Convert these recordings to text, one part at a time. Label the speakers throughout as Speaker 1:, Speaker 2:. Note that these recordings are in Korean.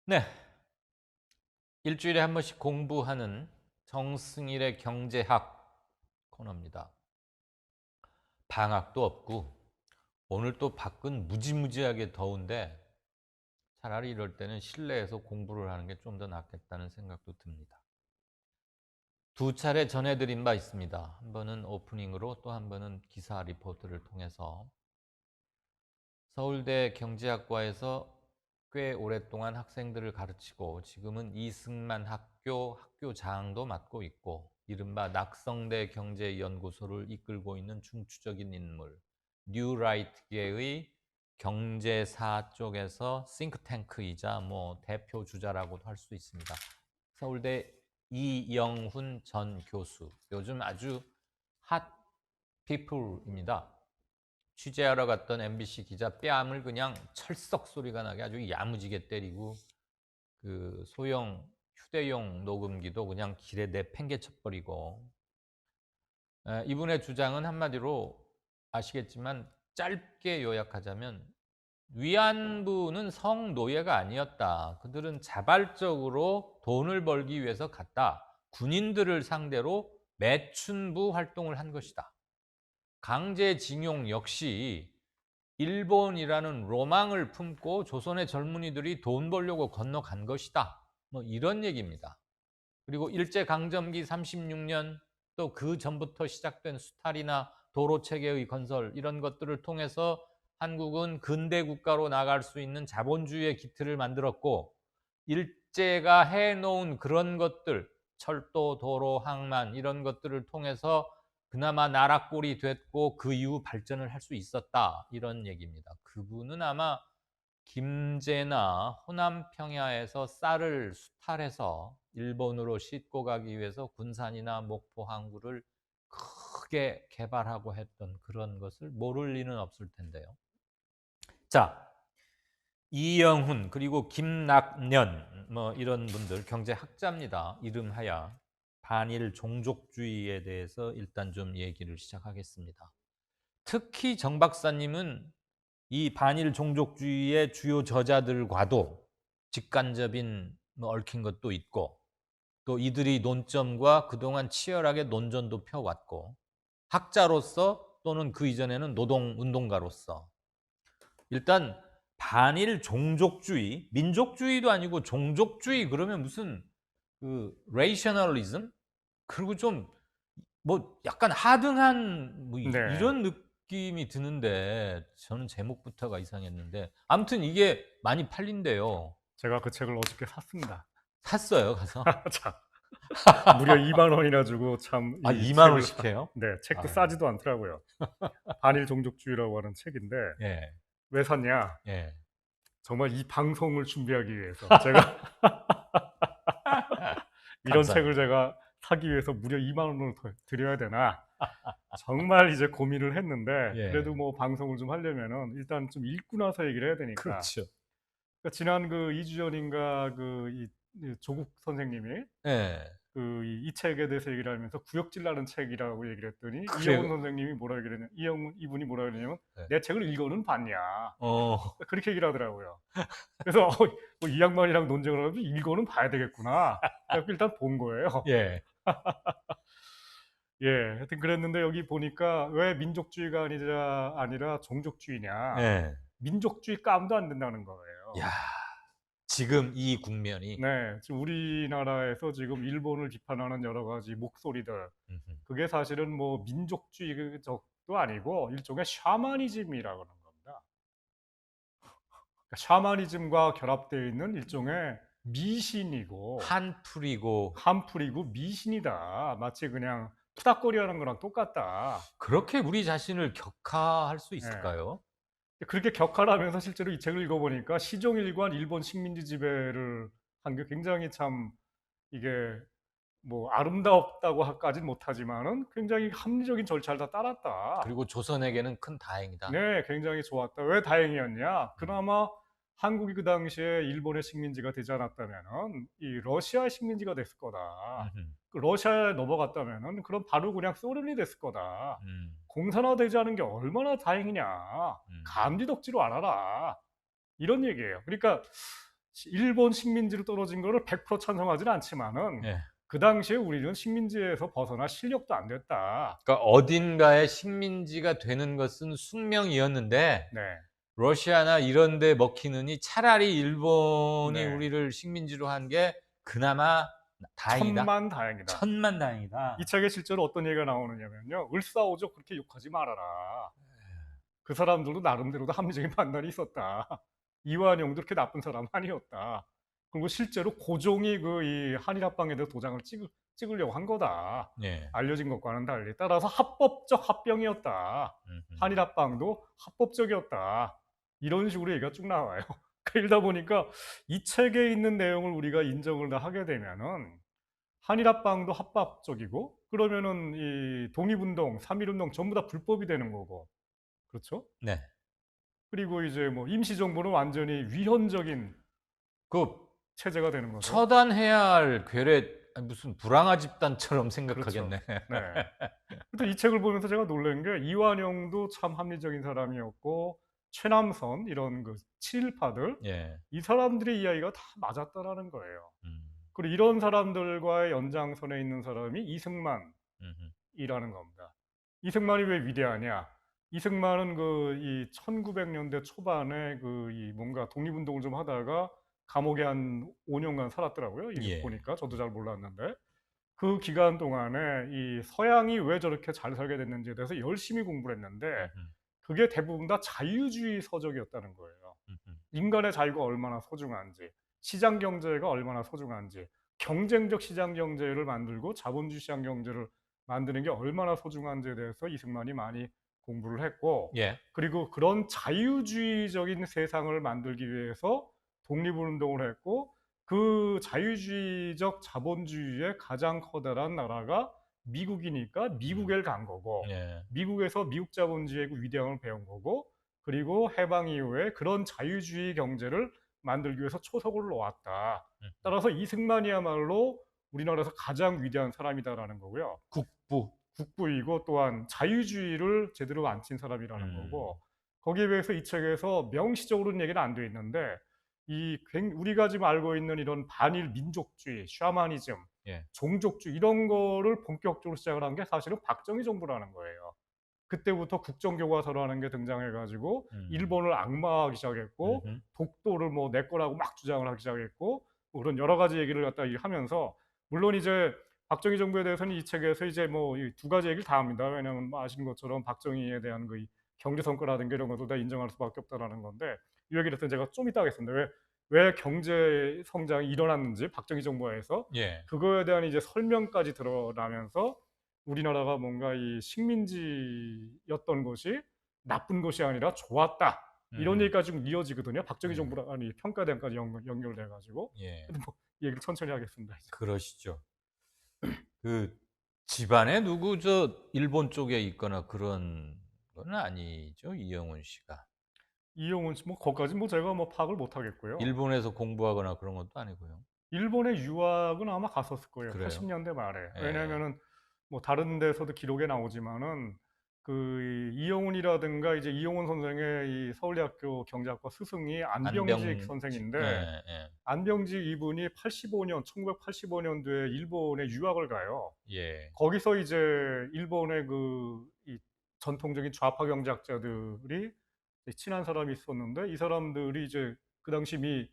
Speaker 1: 네. 일주일에 한 번씩 공부하는 정승일의 경제학 코너입니다. 방학도 없고 오늘 또 밖은 무지무지하게 더운데 차라리 이럴 때는 실내에서 공부를 하는 게 좀 더 낫겠다는 생각도 듭니다. 두 차례 전해드린 바 있습니다. 한 번은 오프닝으로 또 한 번은 기사 리포트를 통해서 서울대 경제학과에서 꽤 오랫동안 학생들을 가르치고 지금은 이승만 학교장도 맡고 있고 이른바 낙성대 경제연구소를 이끌고 있는 중추적인 인물 뉴라이트계의 경제사 쪽에서 싱크탱크이자 대표 주자라고도 할 수 있습니다. 서울대 이영훈 전 교수, 요즘 아주 핫 피플입니다. 취재하러 갔던 MBC 기자 뺨을 그냥 철썩 소리가 나게 아주 야무지게 때리고 그 소형 휴대용 녹음기도 그냥 길에 내팽개쳐 버리고, 이분의 주장은 한마디로 아시겠지만 짧게 요약하자면 위안부는 성노예가 아니었다. 그들은 자발적으로 돈을 벌기 위해서 갔다. 군인들을 상대로 매춘부 활동을 한 것이다. 강제징용 역시 일본이라는 로망을 품고 조선의 젊은이들이 돈 벌려고 건너간 것이다. 이런 얘기입니다. 그리고 일제강점기 36년 또 그 전부터 시작된 수탈이나 도로체계의 건설, 이런 것들을 통해서 한국은 근대 국가로 나갈 수 있는 자본주의의 기틀을 만들었고, 일제가 해놓은 그런 것들, 철도, 도로, 항만 이런 것들을 통해서 그나마 나라꼴이 됐고 그 이후 발전을 할 수 있었다, 이런 얘기입니다. 그분은 아마 김제나 호남 평야에서 쌀을 수탈해서 일본으로 싣고 가기 위해서 군산이나 목포 항구를 크게 개발하고 했던 그런 것을 모를 리는 없을 텐데요. 자, 이영훈 그리고 김낙년 이런 분들 경제학자입니다. 이름하야 반일 종족주의에 대해서 일단 좀 얘기를 시작하겠습니다. 특히 정 박사님은 이 반일 종족주의의 주요 저자들과도 직간접인 얽힌 것도 있고, 또 이들이 논점과 그동안 치열하게 논전도 펴왔고, 학자로서 또는 그 이전에는 노동운동가로서 일단 반일 종족주의, 민족주의도 아니고 종족주의 그러면 무슨 그 레이셔널리즘, 그리고 좀 약간 하등한
Speaker 2: 네.
Speaker 1: 이런 느낌이 드는데, 저는 제목부터가 이상했는데 아무튼 이게 많이 팔린대요.
Speaker 2: 제가 그 책을 어저께 샀습니다.
Speaker 1: 샀어요, 가서?
Speaker 2: 참, 무려 2만 원이나 주고 참
Speaker 1: 아,
Speaker 2: 이
Speaker 1: 2만
Speaker 2: 책을
Speaker 1: 원씩 해요?
Speaker 2: 네, 책도
Speaker 1: 아,
Speaker 2: 싸지도 않더라고요. 반일 종족주의라고 하는 책인데
Speaker 1: 예,
Speaker 2: 왜 샀냐?
Speaker 1: 예.
Speaker 2: 정말 이 방송을 준비하기 위해서 제가 이런 책을
Speaker 1: 감사합니다.
Speaker 2: 제가 사기 위해서 무려 2만 원을 더 드려야 되나? 정말 이제 고민을 했는데
Speaker 1: 예,
Speaker 2: 그래도 뭐 방송을 좀 하려면은 일단 좀 읽고 나서 얘기를 해야 되니까
Speaker 1: 그렇죠.
Speaker 2: 그러니까 지난 그 2주 전인가 이 조국 선생님이
Speaker 1: 예,
Speaker 2: 이 책에 대해서 얘기를 하면서 구역질나는 책이라고 얘기를 했더니 이영훈
Speaker 1: 그래요.
Speaker 2: 선생님이 뭐라 얘기를 했냐, 이영훈 이분이 뭐라 그러냐면
Speaker 1: 예.
Speaker 2: 내 책을 읽어는 봤냐
Speaker 1: 어,
Speaker 2: 그렇게 얘기를 하더라고요. 그래서 뭐이 양반이랑 논쟁을 하면서 읽어는 봐야 되겠구나. 그래서 일단 본 거예요.
Speaker 1: 예,
Speaker 2: 예, 하여튼 그랬는데 여기 보니까 왜 민족주의가 아니라 종족주의냐?
Speaker 1: 예.
Speaker 2: 민족주의 깜도 안 된다는 거예요.
Speaker 1: 야, 지금 이 국면이.
Speaker 2: 네, 지금 우리나라에서 지금 일본을 비판하는 여러 가지 목소리들,
Speaker 1: 음흠.
Speaker 2: 그게 사실은 뭐 민족주의적도 아니고 일종의 샤머니즘이라고 하는 겁니다. 그러니까 샤머니즘과 결합되어 있는 일종의 미신이고
Speaker 1: 한풀이고.
Speaker 2: 한풀이고 미신이다. 마치 그냥 푸닥거리하는 거랑 똑같다.
Speaker 1: 그렇게 우리 자신을 격하할 수
Speaker 2: 예.
Speaker 1: 있을까요?
Speaker 2: 그렇게 격하를 하면서 실제로 이 책을 읽어보니까 시종일관 일본 식민지 지배를 한 게 굉장히 참 이게 뭐 아름답다고 하까진 못하지만은 굉장히 합리적인 절차를 다 따랐다.
Speaker 1: 그리고 조선에게는 큰 다행이다.
Speaker 2: 네, 굉장히 좋았다. 왜 다행이었냐?
Speaker 1: 음.
Speaker 2: 그나마 한국이 그 당시에 일본의 식민지가 되지 않았다면은 이 러시아의 식민지가 됐을 거다.
Speaker 1: 음흠.
Speaker 2: 그 러시아에 넘어갔다면은 그럼 바로 그냥 소련이 됐을 거다.
Speaker 1: 음.
Speaker 2: 공산화되지 않은 게 얼마나 다행이냐.
Speaker 1: 음.
Speaker 2: 감지덕지로 알아라. 이런 얘기예요. 그러니까 일본 식민지로 떨어진 거를 100% 찬성하지는 않지만은
Speaker 1: 예.
Speaker 2: 그 당시에 우리는 식민지에서 벗어날 실력도 안 됐다.
Speaker 1: 그러니까 어딘가에 식민지가 되는 것은 숙명이었는데
Speaker 2: 네.
Speaker 1: 러시아나 이런 데 먹히느니 차라리 일본이
Speaker 2: 네.
Speaker 1: 우리를 식민지로 한 게 그나마 다행이다.
Speaker 2: 천만다행이다.
Speaker 1: 천만다행이다.
Speaker 2: 이 책에 실제로 어떤 얘기가 나오느냐면요. "을사오적 그렇게 욕하지 말아라. 그 사람들도 나름대로도 합리적인 판단이 있었다. 이완용도 그렇게 나쁜 사람은 아니었다. 그리고 실제로 고종이 그 이 한일합방에 대해서 도장을 찍으려고 한 거다.
Speaker 1: 예.
Speaker 2: 알려진 것과는 달리. 따라서 합법적 합병이었다.
Speaker 1: 음음.
Speaker 2: 한일합방도 합법적이었다." 이런 식으로 얘기가 쭉 나와요. 그러다 보니까 이 책에 있는 내용을 우리가 인정을 다 하게 되면은 한일합방도 합법적이고, 그러면은 이 독립운동, 3.1운동 전부 다 불법이 되는 거고, 그렇죠?
Speaker 1: 네.
Speaker 2: 그리고 이제 뭐 임시정부는 완전히 위헌적인
Speaker 1: 그
Speaker 2: 체제가 되는 거죠.
Speaker 1: 처단해야 할 괴뢰, 아니 무슨 불황아 집단처럼
Speaker 2: 그렇죠.
Speaker 1: 생각하겠네.
Speaker 2: 네. 하여튼 이 책을 보면서 제가 놀란 게, 이완용도 참 합리적인 사람이었고, 최남선 이런 그 친일파들,
Speaker 1: 예.
Speaker 2: 이 사람들의 이야기가 다 맞았다라는 거예요.
Speaker 1: 음.
Speaker 2: 그리고 이런 사람들과의 연장선에 있는 사람이 이승만이라는
Speaker 1: 음음.
Speaker 2: 겁니다. 이승만이 왜 위대하냐? 이승만은 그 이 1900년대 초반에 그 이 뭔가 독립운동을 좀 하다가 감옥에 한 5년간 살았더라고요. 이게
Speaker 1: 예.
Speaker 2: 보니까 저도 잘 몰랐는데, 그 기간 동안에 이 서양이 왜 저렇게 잘 살게 됐는지에 대해서 열심히 공부를 했는데,
Speaker 1: 음음.
Speaker 2: 그게 대부분 다 자유주의 서적이었다는 거예요.
Speaker 1: 음음.
Speaker 2: 인간의 자유가 얼마나 소중한지, 시장 경제가 얼마나 소중한지, 경쟁적 시장 경제를 만들고 자본주의 시장 경제를 만드는 게 얼마나 소중한지에 대해서 이승만이 많이 공부를 했고,
Speaker 1: 예.
Speaker 2: 그리고 그런 자유주의적인 세상을 만들기 위해서 독립운동을 했고, 그 자유주의적 자본주의의 가장 커다란 나라가 미국이니까 미국에 간 거고,
Speaker 1: 예.
Speaker 2: 미국에서 미국 자본주의의 그 위대함을 배운 거고, 그리고 해방 이후에 그런 자유주의 경제를 만들기 위해서 초석을 놓았다.
Speaker 1: 음음.
Speaker 2: 따라서 이승만이야말로 우리나라에서 가장 위대한 사람이다라는 거고요.
Speaker 1: 국부.
Speaker 2: 국부이고 또한 자유주의를 제대로 안친 사람이라는
Speaker 1: 음.
Speaker 2: 거고, 거기에 비해서 이 책에서 명시적으로는 얘기는 안 돼 있는데, 우리가 지금 알고 있는 이런 반일 민족주의, 샤머니즘,
Speaker 1: 예.
Speaker 2: 종족주의 이런 거를 본격적으로 시작을 한 게 사실은 박정희 정부라는 거예요. 그때부터 국정교과서라는 게 등장해 가지고
Speaker 1: 음.
Speaker 2: 일본을 악마화하기 시작했고,
Speaker 1: 음음.
Speaker 2: 독도를 뭐 내 거라고 막 주장을 하기 시작했고, 뭐 그런 여러 가지 얘기를 갖다 하면서, 물론 이제 박정희 정부에 대해서는 이 책에서 이제 뭐 이 두 가지 얘기를 다 합니다. 왜냐하면 뭐 아시는 것처럼 박정희에 대한 그 경제 성과라든가 이런 것도 다 인정할 수밖에 없다라는 건데, 이 얘기를 제가 좀 이따 하겠습니다. 왜 경제 성장이 일어났는지 박정희 정부에서,
Speaker 1: 예.
Speaker 2: 그거에 대한 이제 설명까지 드러나면서 우리나라가 뭔가 이 식민지였던 것이 나쁜 것이 아니라 좋았다, 이런
Speaker 1: 음음.
Speaker 2: 얘기까지 좀 이어지거든요. 박정희
Speaker 1: 예.
Speaker 2: 정부랑 아니 평가대항까지 연결돼 가지고.
Speaker 1: 예.
Speaker 2: 뭐 얘기를 천천히 하겠습니다. 이제.
Speaker 1: 그러시죠. 그 집안에 누구 일본 쪽에 있거나 그런 건 아니죠, 이영훈 씨가?
Speaker 2: 이용훈 씨 뭐 거기까지 뭐 제가 뭐 파악을 못 하겠고요.
Speaker 1: 일본에서 공부하거나 그런 것도 아니고요.
Speaker 2: 일본에 유학은 아마 갔었을 거예요.
Speaker 1: 그래요?
Speaker 2: 80년대 말에.
Speaker 1: 예.
Speaker 2: 왜냐면은 뭐 다른 데서도 기록에 나오지만은 그 이영훈이라든가 이제 이용훈 선생의 이 서울대학교 경제학과 스승이 안병직
Speaker 1: 안병직.
Speaker 2: 선생인데,
Speaker 1: 예.
Speaker 2: 안병직 이분이 1985년도에 일본에 유학을 가요.
Speaker 1: 예.
Speaker 2: 거기서 이제 일본의 그 이 전통적인 좌파 경제학자들이 친한 사람이 있었는데, 이 사람들이 이제 그 당시 이미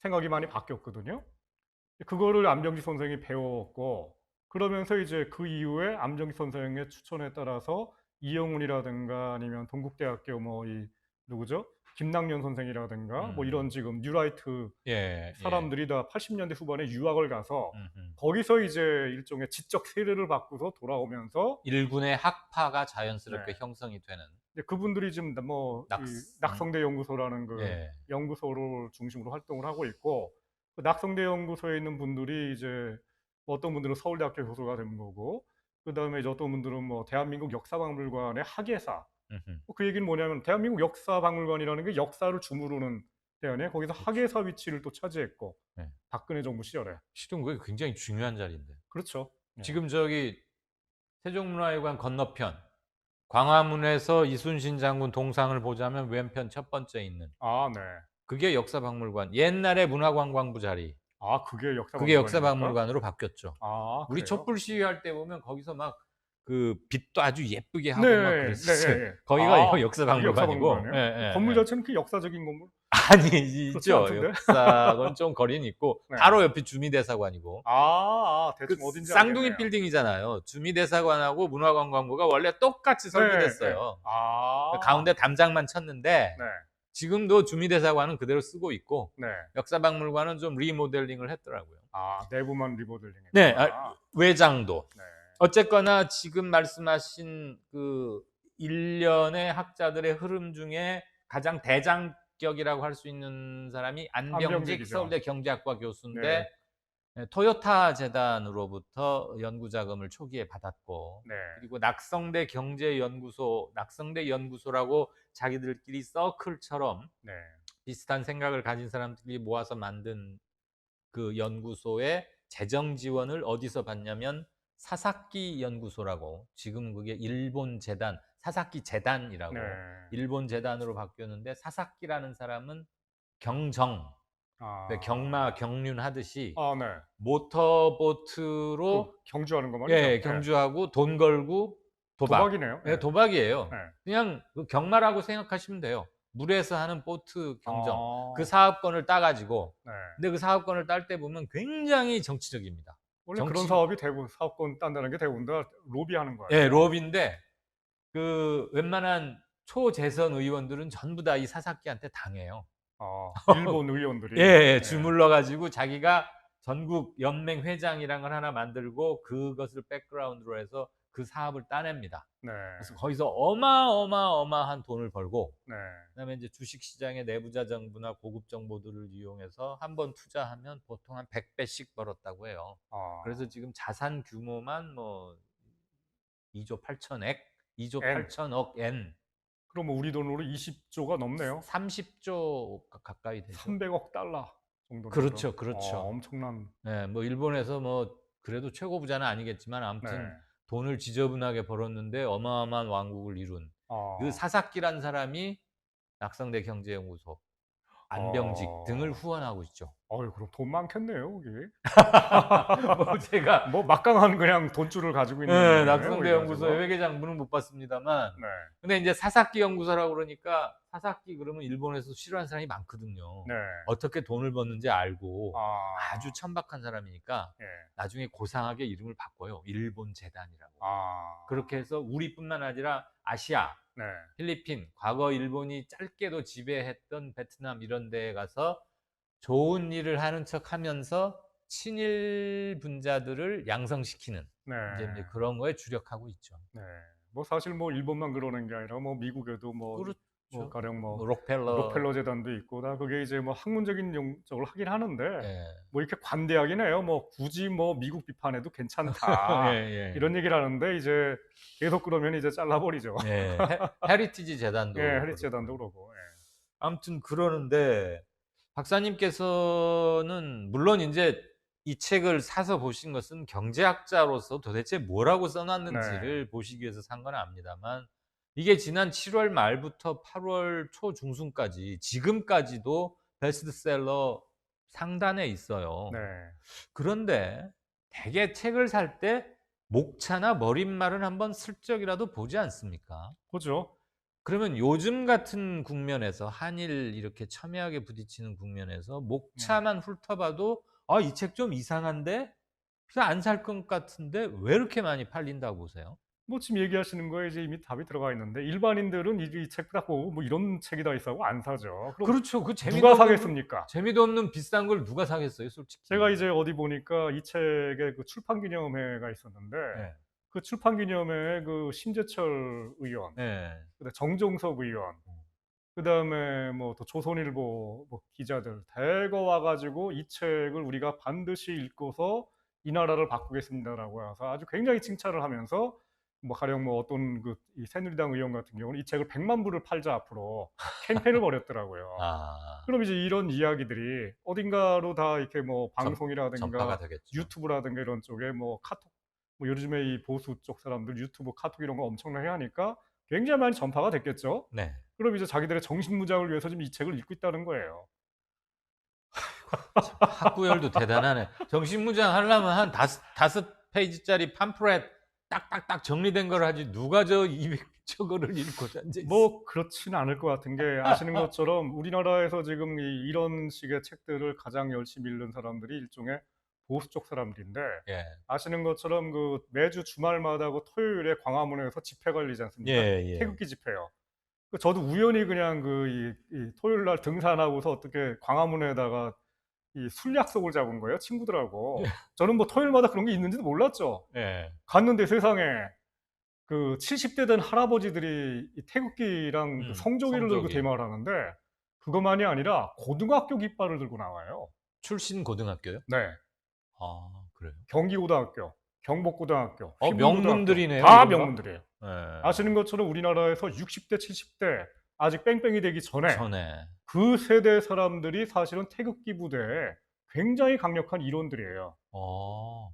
Speaker 2: 생각이 많이 바뀌었거든요. 그거를 안병지 선생이 배웠고, 그러면서 이제 그 이후에 안병지 선생의 추천에 따라서 이영훈이라든가 아니면 동국대학교 뭐 이 누구죠? 김낙년 선생이라든가 뭐 이런
Speaker 1: 음.
Speaker 2: 지금 뉴라이트
Speaker 1: 예.
Speaker 2: 사람들이 다 80년대 후반에 유학을 가서
Speaker 1: 음음.
Speaker 2: 거기서 이제 일종의 지적 세례를 받고서 돌아오면서,
Speaker 1: 일군의 학파가
Speaker 2: 네.
Speaker 1: 자연스럽게 형성이 되는
Speaker 2: 근데 그분들이 지금 뭐 이
Speaker 1: 낙성.
Speaker 2: 낙성대 연구소라는 그
Speaker 1: 예.
Speaker 2: 연구소를 중심으로 활동을 하고 있고, 그 낙성대 연구소에 있는 분들이 이제 어떤 분들은 서울대학교 교수가 된 거고, 그다음에 이제 어떤 분들은 뭐 대한민국 역사박물관의 학예사.
Speaker 1: 음음.
Speaker 2: 그 얘기는 뭐냐면 대한민국 역사박물관이라는 게 역사를 주무르는 대안에 거기서
Speaker 1: 그렇죠.
Speaker 2: 학예사 위치를 또 차지했고,
Speaker 1: 예.
Speaker 2: 박근혜 정부 시절에.
Speaker 1: 실은 그게 굉장히 중요한 자리인데.
Speaker 2: 그렇죠. 예.
Speaker 1: 지금 저기 세종문화회관 건너편 광화문에서 이순신 장군 동상을 보자면 왼편 첫 번째 있는
Speaker 2: 아 네.
Speaker 1: 그게 역사박물관. 옛날에 문화관광부 자리.
Speaker 2: 아, 그게
Speaker 1: 그게
Speaker 2: 역사박물관입니까?
Speaker 1: 역사박물관으로 바뀌었죠.
Speaker 2: 아,
Speaker 1: 우리
Speaker 2: 그래요?
Speaker 1: 촛불 시위할 때 보면 거기서 막 그 빛도 아주 예쁘게 하고 막
Speaker 2: 네.
Speaker 1: 그랬었어요.
Speaker 2: 네예예.
Speaker 1: 거기가
Speaker 2: 아, 그게
Speaker 1: 역사박물관이고.
Speaker 2: 역사박물관이에요? 건물
Speaker 1: 예예예.
Speaker 2: 자체는 그 역사적인 건물
Speaker 1: 아니
Speaker 2: 그렇지
Speaker 1: 있죠.
Speaker 2: 않던데?
Speaker 1: 역사건 좀 거리는 있고
Speaker 2: 네.
Speaker 1: 바로 옆이 주미대사관이고.
Speaker 2: 대충
Speaker 1: 그
Speaker 2: 어딘지
Speaker 1: 쌍둥이
Speaker 2: 알겠네요.
Speaker 1: 빌딩이잖아요. 주미대사관하고 문화관광부가 원래 똑같이
Speaker 2: 네. 네.
Speaker 1: 설계됐어요.
Speaker 2: 아.
Speaker 1: 가운데 담장만 쳤는데
Speaker 2: 네.
Speaker 1: 지금도 주미대사관은 그대로 쓰고 있고
Speaker 2: 네.
Speaker 1: 역사박물관은 좀 리모델링을 했더라고요.
Speaker 2: 아, 내부만
Speaker 1: 네.
Speaker 2: 리모델링했구나.
Speaker 1: 외장도.
Speaker 2: 네.
Speaker 1: 어쨌거나 지금 말씀하신 그 일련의 학자들의 흐름 중에 가장 대장격이라고 할 수 있는 사람이 안병직
Speaker 2: 안병직이죠.
Speaker 1: 서울대 경제학과
Speaker 2: 네.
Speaker 1: 교수인데 토요타 재단으로부터 연구 자금을 초기에 받았고,
Speaker 2: 네.
Speaker 1: 그리고 낙성대 경제연구소, 낙성대 연구소라고 자기들끼리 서클처럼
Speaker 2: 네.
Speaker 1: 비슷한 생각을 가진 사람들이 모아서 만든 그 연구소의 재정 지원을 어디서 받냐면 사사키 연구소라고, 지금 그게 일본 재단, 사사키
Speaker 2: 네.
Speaker 1: 재단이라고 일본 재단으로 바뀌었는데, 사사키라는 사람은 경정,
Speaker 2: 아.
Speaker 1: 경마 경륜 하듯이
Speaker 2: 아, 네. 그
Speaker 1: 모터보트로
Speaker 2: 경주하는 거 말이죠?
Speaker 1: 예,
Speaker 2: 예.
Speaker 1: 경주하고 돈 걸고 도박.
Speaker 2: 도박이네요.
Speaker 1: 예,
Speaker 2: 예.
Speaker 1: 도박이에요.
Speaker 2: 예.
Speaker 1: 그냥 그 경마라고 생각하시면 돼요. 물에서 하는 보트 경정. 그
Speaker 2: 아.
Speaker 1: 사업권을 따 가지고,
Speaker 2: 네.
Speaker 1: 근데 그 사업권을 딸 때 보면 굉장히 정치적입니다.
Speaker 2: 원래 그런
Speaker 1: 정치
Speaker 2: 사업이 대부분 사업권 딴다는 게 대부분 다 로비하는 거
Speaker 1: 예,
Speaker 2: 아니에요?
Speaker 1: 로비인데 그 웬만한 초재선 의원들은 전부 다 이 사사키한테 당해요.
Speaker 2: 아, 일본 의원들이.
Speaker 1: 예,
Speaker 2: 예.
Speaker 1: 주물러 가지고 자기가 전국 연맹 회장이란 걸 하나 만들고 그것을 백그라운드로 해서 그 사업을 따냅니다.
Speaker 2: 네.
Speaker 1: 그래서 거기서 어마어마한 돈을 벌고,
Speaker 2: 네.
Speaker 1: 그다음에 이제 주식 시장의 내부자 정보나 고급 정보들을 이용해서 한번 투자하면 보통 한 100배씩 벌었다고 해요.
Speaker 2: 아.
Speaker 1: 그래서 지금 자산 규모만 뭐 2조 8천억, 2조
Speaker 2: 엔.
Speaker 1: 8천억 엔,
Speaker 2: 그럼 우리 돈으로 20조가 넘네요.
Speaker 1: 30조 가까이 되죠.
Speaker 2: 300억 달러 정도면 그럼.
Speaker 1: 그렇죠, 그렇죠.
Speaker 2: 엄청난.
Speaker 1: 네, 뭐 일본에서 뭐 그래도 최고 부자는 아니겠지만
Speaker 2: 네.
Speaker 1: 아무튼 돈을 지저분하게 벌었는데 어마어마한 왕국을 이룬 그
Speaker 2: 아.
Speaker 1: 사사키란 사람이 낙성대 경제연구소, 안병직 등을
Speaker 2: 어.
Speaker 1: 후원하고 있죠.
Speaker 2: 어유, 그럼 돈 많겠네요, 거기.
Speaker 1: 뭐 제가
Speaker 2: 뭐 막강한 그냥 돈줄을 가지고 있는
Speaker 1: 예,
Speaker 2: 거네요,
Speaker 1: 낙성대
Speaker 2: 거기
Speaker 1: 연구소의
Speaker 2: 가지고.
Speaker 1: 회계장부는 못 봤습니다만,
Speaker 2: 네.
Speaker 1: 근데 이제 사사키 연구소라고 그러니까, 사사키 그러면 일본에서 싫어하는 사람이 많거든요.
Speaker 2: 네.
Speaker 1: 어떻게 돈을 버는지 알고
Speaker 2: 아.
Speaker 1: 아주 천박한 사람이니까
Speaker 2: 예.
Speaker 1: 나중에 고상하게 이름을 바꿔요. 일본 재단이라고.
Speaker 2: 아.
Speaker 1: 그렇게 해서 우리뿐만 아니라 아시아,
Speaker 2: 네.
Speaker 1: 필리핀, 과거 일본이 짧게도 지배했던 베트남 이런 데에 가서 좋은 일을 하는 척하면서 친일 분자들을 양성시키는
Speaker 2: 네.
Speaker 1: 이제 그런 거에 주력하고 있죠.
Speaker 2: 네. 뭐 사실 뭐 일본만 그러는 게 아니라 뭐 미국에도 뭐
Speaker 1: 그렇죠.
Speaker 2: 가령 뭐
Speaker 1: 뭐 록펠러.
Speaker 2: 록펠러 재단도 있고 다 그게 이제 뭐 학문적인 용적을 하긴 하는데
Speaker 1: 예.
Speaker 2: 뭐 이렇게 관대하긴 해요. 뭐 굳이 뭐 미국 비판해도 괜찮다
Speaker 1: 예.
Speaker 2: 이런 얘기를 하는데 이제 계속 그러면 이제 잘라버리죠.
Speaker 1: 예. 헤리티지 재단도
Speaker 2: 예, 해리스
Speaker 1: 그렇고.
Speaker 2: 재단도 그러고. 예.
Speaker 1: 아무튼 그러는데 박사님께서는 물론 인제 이 책을 사서 보신 것은 경제학자로서 도대체 뭐라고 써
Speaker 2: 네.
Speaker 1: 놨는지를 보시기 위해서 산 건 압니다만, 이게 지난 7월 말부터 8월 초 중순까지 지금까지도 베스트셀러 상단에 있어요.
Speaker 2: 네.
Speaker 1: 그런데 대개 책을 살 때 목차나 머릿말은 한번 슬쩍이라도 보지 않습니까?
Speaker 2: 그죠?
Speaker 1: 그러면 요즘 같은 국면에서 한일 이렇게 첨예하게 부딪히는 국면에서
Speaker 2: 음.
Speaker 1: 목차만 훑어봐도 '아, 이 책 좀 이상한데? 그냥 안 살 것 같은데 왜 이렇게 많이 팔린다고 보세요?'
Speaker 2: 뭐 지금 얘기하시는 거에 이제 이미 답이 들어가 있는데 일반인들은 이 책 딱 보고 뭐 이런 책이 다 있어 하고 안 사죠. 그럼
Speaker 1: 그렇죠. 그
Speaker 2: 누가 사겠습니까?
Speaker 1: 재미도 없는 비싼 걸 누가 사겠어요, 솔직히.
Speaker 2: 제가 이제 어디 보니까 이 책의 그 출판 기념회가 있었는데
Speaker 1: 예.
Speaker 2: 그 출판 기념회에 그 심재철 의원,
Speaker 1: 예.
Speaker 2: 그다음에 정종석 의원, 그다음에 뭐 또 조선일보 뭐 기자들 대거 와 가지고 이 책을 우리가 반드시 읽고서 이 나라를 바꾸겠습니다라고 해서 아주 굉장히 칭찬을 하면서 뭐 가령 뭐 어떤 그 이 새누리당 의원 같은 경우는 이 책을 100만 부를 팔자 앞으로 캠페인을 벌였더라고요.
Speaker 1: 아.
Speaker 2: 그럼 이제 이런 이야기들이 어딘가로 다 이렇게 뭐
Speaker 1: 전
Speaker 2: 방송이라든가
Speaker 1: 전파가 되겠죠.
Speaker 2: 유튜브라든가 이런 쪽에 뭐 카톡, 뭐 요즘에 이 보수 쪽 사람들 유튜브 카톡 이런 거 엄청나게 하니까 굉장히 많이 전파가 됐겠죠.
Speaker 1: 네.
Speaker 2: 그럼 이제 자기들의 정신무장을 위해서 지금 이 책을 읽고 있다는 거예요.
Speaker 1: 학구열도 대단하네. 정신무장 하려면 한 다섯 페이지짜리 팜프렛 딱딱딱 정리된 걸 하지 누가 저 200저거를 읽고 앉아 있어.
Speaker 2: 뭐 그렇지는 않을 것 같은 게 아시는 것처럼 우리나라에서 지금 이런 식의 책들을 가장 열심히 읽는 사람들이 일종의 보수 쪽 사람들인데
Speaker 1: 예.
Speaker 2: 아시는 것처럼 그 매주 주말마다 그 토요일에 광화문에서 집회가 열리지 않습니까?
Speaker 1: 예.
Speaker 2: 태극기 집회요. 저도 우연히 그냥 이 토요일 날 등산하고서 어떻게 광화문에다가 이 술 약속을 잡은 거예요, 친구들하고. 저는 뭐 토요일마다 그런 게 있는지도 몰랐죠.
Speaker 1: 예.
Speaker 2: 갔는데 세상에 그 70대 된 할아버지들이 이 태극기랑 그 성조기를 들고
Speaker 1: 성조기.
Speaker 2: 대마를 하는데 그것만이 아니라 고등학교 깃발을 들고 나와요.
Speaker 1: 출신 고등학교요?
Speaker 2: 네.
Speaker 1: 아, 그래요.
Speaker 2: 경기고등학교, 경복고등학교,
Speaker 1: 명문들이네요,
Speaker 2: 다
Speaker 1: 이른바?
Speaker 2: 명문들이에요.
Speaker 1: 예.
Speaker 2: 아시는 것처럼 우리나라에서 60대, 70대 아직 뺑뺑이 되기 전에
Speaker 1: 전에.
Speaker 2: 그 세대 사람들이 사실은 태극기 부대에 굉장히 강력한 일원들이에요.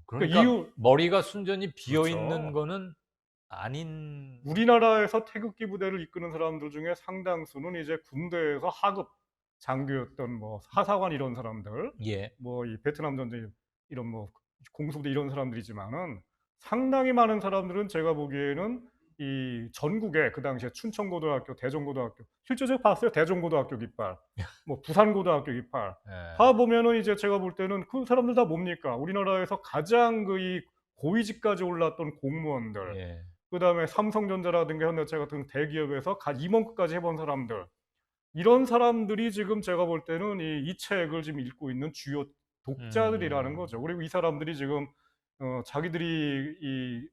Speaker 1: 그러니까
Speaker 2: 이유
Speaker 1: 머리가 순전히 비어 있는
Speaker 2: 그렇죠.
Speaker 1: 거는 아닌.
Speaker 2: 우리나라에서 태극기 부대를 이끄는 사람들 중에 상당수는 이제 군대에서 하급 장교였던 뭐 하사관 이런 사람들,
Speaker 1: 예.
Speaker 2: 뭐 이 베트남 전쟁 이런 뭐 공수부대 이런 사람들이지만은 상당히 많은 사람들은 제가 보기에는 이 전국에 그 당시에 춘천고등학교, 대전고등학교, 실제 제가 봤어요. 대전고등학교 깃발, 뭐 부산고등학교 깃발
Speaker 1: 예.
Speaker 2: 다 보면은 이제 제가 볼 때는 그 사람들 다 뭡니까? 우리나라에서 가장 그 이 고위직까지 올랐던 공무원들,
Speaker 1: 예.
Speaker 2: 그다음에 삼성전자라든가 현대차 같은 대기업에서 임원급까지 해본 사람들, 이런 사람들이 지금 제가 볼 때는 이 책을 지금 읽고 있는 주요 독자들이라는 거죠. 그리고 이 사람들이 지금 자기들이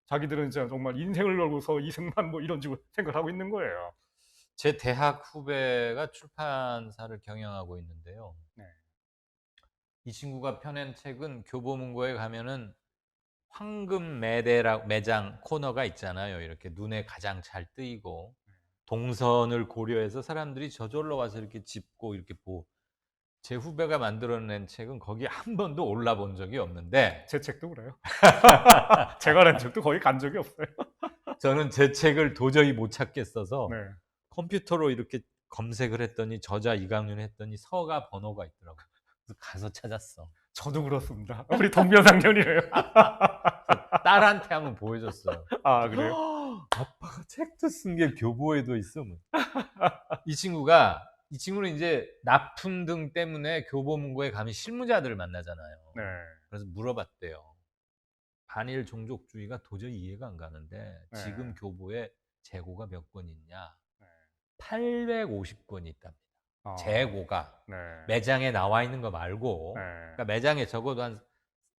Speaker 2: 자기들은 진짜 정말 인생을 걸고서 이승만 뭐 이런 식으로 생각을 하고 있는 거예요.
Speaker 1: 제 대학 후배가 출판사를 경영하고 있는데요.
Speaker 2: 네.
Speaker 1: 이 친구가 펴낸 책은 교보문고에 가면은 황금 매장 코너가 있잖아요. 이렇게 눈에 가장 잘 뜨이고 동선을 고려해서 사람들이 저절로 와서 이렇게 짚고 이렇게 제 후배가 만들어낸 책은 거기 한 번도 올라본 적이 없는데
Speaker 2: 제 책도 그래요. 제가 낸 책도 거의 간 적이 없어요.
Speaker 1: 저는 제 책을 도저히 못 찾겠어서
Speaker 2: 네.
Speaker 1: 컴퓨터로 이렇게 검색을 했더니 저자 이강윤 했더니 서가 번호가 있더라고요. 그래서 가서 찾았어.
Speaker 2: 저도 그렇습니다. 우리 동병상련이에요.
Speaker 1: 딸한테 한번 보여줬어요.
Speaker 2: 아, 그래요?
Speaker 1: 아빠가 책도 쓴 게 교보에도 있어. 뭐. 이 친구는 이제 납품등 때문에 교보문고에 가면 실무자들을 만나잖아요.
Speaker 2: 네.
Speaker 1: 그래서 물어봤대요. 반일 종족주의가 도저히 이해가 안 가는데
Speaker 2: 네.
Speaker 1: 지금 교보에 재고가 몇 권 있냐?
Speaker 2: 네.
Speaker 1: 850권이 있답니다.
Speaker 2: 아,
Speaker 1: 재고가.
Speaker 2: 네.
Speaker 1: 매장에 나와 있는 거 말고
Speaker 2: 네.
Speaker 1: 그러니까 매장에 적어도 한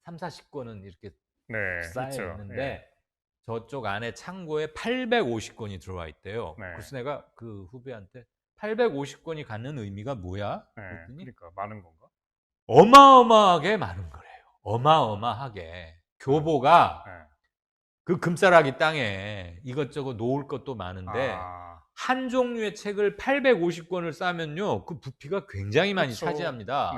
Speaker 1: 3, 40권은 이렇게
Speaker 2: 네.
Speaker 1: 쌓여
Speaker 2: 있죠.
Speaker 1: 있는데
Speaker 2: 예.
Speaker 1: 저쪽 안에 창고에 850권이 들어와 있대요.
Speaker 2: 네.
Speaker 1: 그래서 내가 그 후배한테 850권이 갖는 의미가 뭐야?
Speaker 2: 네.
Speaker 1: 그랬더니
Speaker 2: 그러니까 많은 건가?
Speaker 1: 어마어마하게 많은 거래요. 어마어마하게. 교보가
Speaker 2: 네.
Speaker 1: 그 금싸라기 땅에 이것저것 놓을 것도 많은데
Speaker 2: 아,
Speaker 1: 한 종류의 책을 850권을 싸면요. 그 부피가 굉장히 많이
Speaker 2: 그쵸.
Speaker 1: 차지합니다.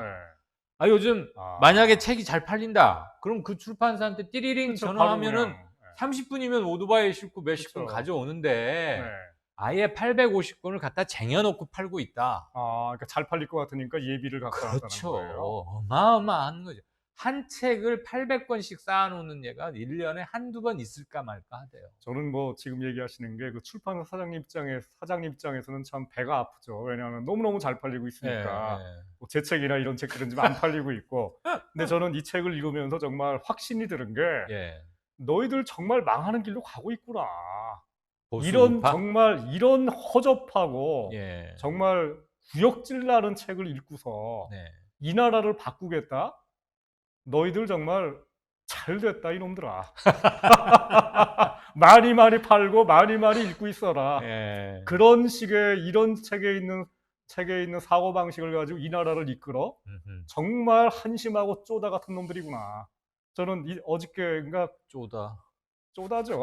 Speaker 2: 네.
Speaker 1: 요즘
Speaker 2: 아.
Speaker 1: 만약에 책이 잘 팔린다. 그럼 그 출판사한테 띠리링
Speaker 2: 그쵸,
Speaker 1: 전화하면은
Speaker 2: 바로 그냥,
Speaker 1: 30분이면 오토바이에 싣고 몇십 권
Speaker 2: 그쵸.
Speaker 1: 가져오는데
Speaker 2: 네.
Speaker 1: 아예 850권을 갖다 쟁여놓고 팔고 있다.
Speaker 2: 그러니까 잘 팔릴 것 같으니까 예비를 갖고 왔다는
Speaker 1: 그렇죠.
Speaker 2: 거예요.
Speaker 1: 어마어마한 거죠. 한 책을 800권씩 쌓아놓는 얘가 1년에 한두 번 있을까 말까 하대요.
Speaker 2: 저는 뭐 지금 얘기하시는 게 그 출판사 사장님 입장에서는 참 배가 아프죠. 왜냐하면 너무너무 잘 팔리고 있으니까.
Speaker 1: 예.
Speaker 2: 뭐 제 책이나 이런 책들은 지금 안 팔리고 있고. 근데 저는 이 책을 읽으면서 정말 확신이 드는 게
Speaker 1: 예.
Speaker 2: 너희들 정말 망하는 길로 가고 있구나.
Speaker 1: 보수
Speaker 2: 이런
Speaker 1: 우파?
Speaker 2: 정말 이런 허접하고
Speaker 1: 예.
Speaker 2: 정말 구역질 나는 책을 읽고서
Speaker 1: 네.
Speaker 2: 이 나라를 바꾸겠다? 너희들 정말 잘 됐다 이놈들아. 많이 많이 팔고 많이 읽고 있어라.
Speaker 1: 예.
Speaker 2: 그런 식의 이런 책에 있는 사고 방식을 가지고 이 나라를 이끌어
Speaker 1: 음흠.
Speaker 2: 정말 한심하고 쪼다 같은 놈들이구나. 저는 어저께인가
Speaker 1: 쪼다.
Speaker 2: 쪼다죠.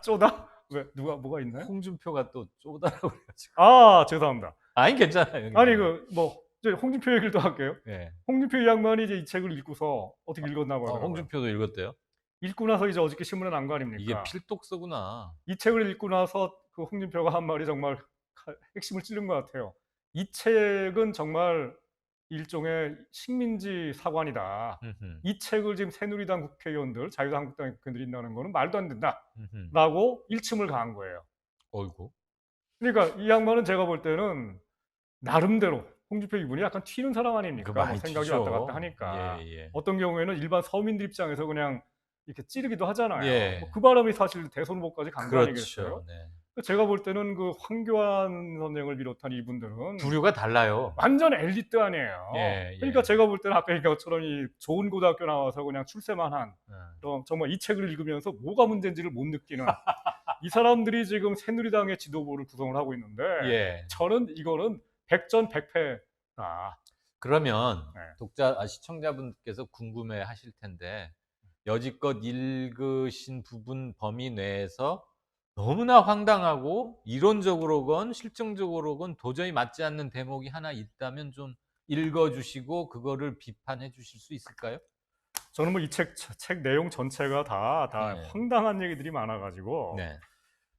Speaker 2: 쪼다? 왜 누가 뭐가 있나요?
Speaker 1: 홍준표가 또 쪼다라고 그래가지고.
Speaker 2: 아, 죄송합니다.
Speaker 1: 아니 괜찮아요.
Speaker 2: 아니 홍준표 얘기를 또 할게요.
Speaker 1: 예.
Speaker 2: 홍준표 이 양반이 이제 이 책을 읽고서 어떻게 읽었나 봐요.
Speaker 1: 홍준표도 읽었대요.
Speaker 2: 읽고 나서 이제 어저께 신문에 난 거
Speaker 1: 이게
Speaker 2: 아닙니까?
Speaker 1: 필독서구나.
Speaker 2: 이 책을 읽고 나서 그 홍준표가 한 말이 정말 핵심을 찌른 것 같아요. 이 책은 정말 일종의 식민지 사관이다.
Speaker 1: 음흠.
Speaker 2: 이 책을 지금 새누리당 국회의원들, 자유한국당 국회의원들이 읽는다는 거는 말도 안
Speaker 1: 음흠.
Speaker 2: 된다라고 일침을 가한 거예요.
Speaker 1: 어이구.
Speaker 2: 그러니까 이 양반은 제가 볼 때는 나름대로 홍준표 이분이 약간 튀는 사람
Speaker 1: 그
Speaker 2: 아닙니까? 뭐
Speaker 1: 많이
Speaker 2: 생각이 왔다 갔다
Speaker 1: 튀죠.
Speaker 2: 하니까.
Speaker 1: 예예.
Speaker 2: 어떤 경우에는 일반 서민들 입장에서 그냥 이렇게 찌르기도 하잖아요. 뭐
Speaker 1: 예.
Speaker 2: 그 바람이 사실 대선 후보까지 간 거 아니겠어요?
Speaker 1: 그렇죠. 네.
Speaker 2: 제가 볼 때는 그 황교안 선생을 비롯한 이분들은
Speaker 1: 부류가 달라요.
Speaker 2: 완전 엘리트 아니에요.
Speaker 1: 예
Speaker 2: 그러니까
Speaker 1: 예.
Speaker 2: 제가 볼 때는 아까 얘기한 것처럼 이 좋은 고등학교 나와서 그냥 출세만 한
Speaker 1: 어.
Speaker 2: 정말 이 책을 읽으면서 뭐가 문제인지를 못 느끼는 이 사람들이 지금 새누리당의 지도부를 구성을 하고 있는데
Speaker 1: 예.
Speaker 2: 저는 이거는 백전백패다.
Speaker 1: 그러면
Speaker 2: 네.
Speaker 1: 시청자분께서 궁금해 하실 텐데 여지껏 읽으신 부분 범위 내에서 너무나 황당하고 이론적으로건 실증적으로건 도저히 맞지 않는 대목이 하나 있다면 좀 읽어 주시고 그거를 비판해 주실 수 있을까요?
Speaker 2: 저는 뭐 이 책 내용 전체가 다
Speaker 1: 네.
Speaker 2: 황당한 얘기들이 많아가지고
Speaker 1: 네.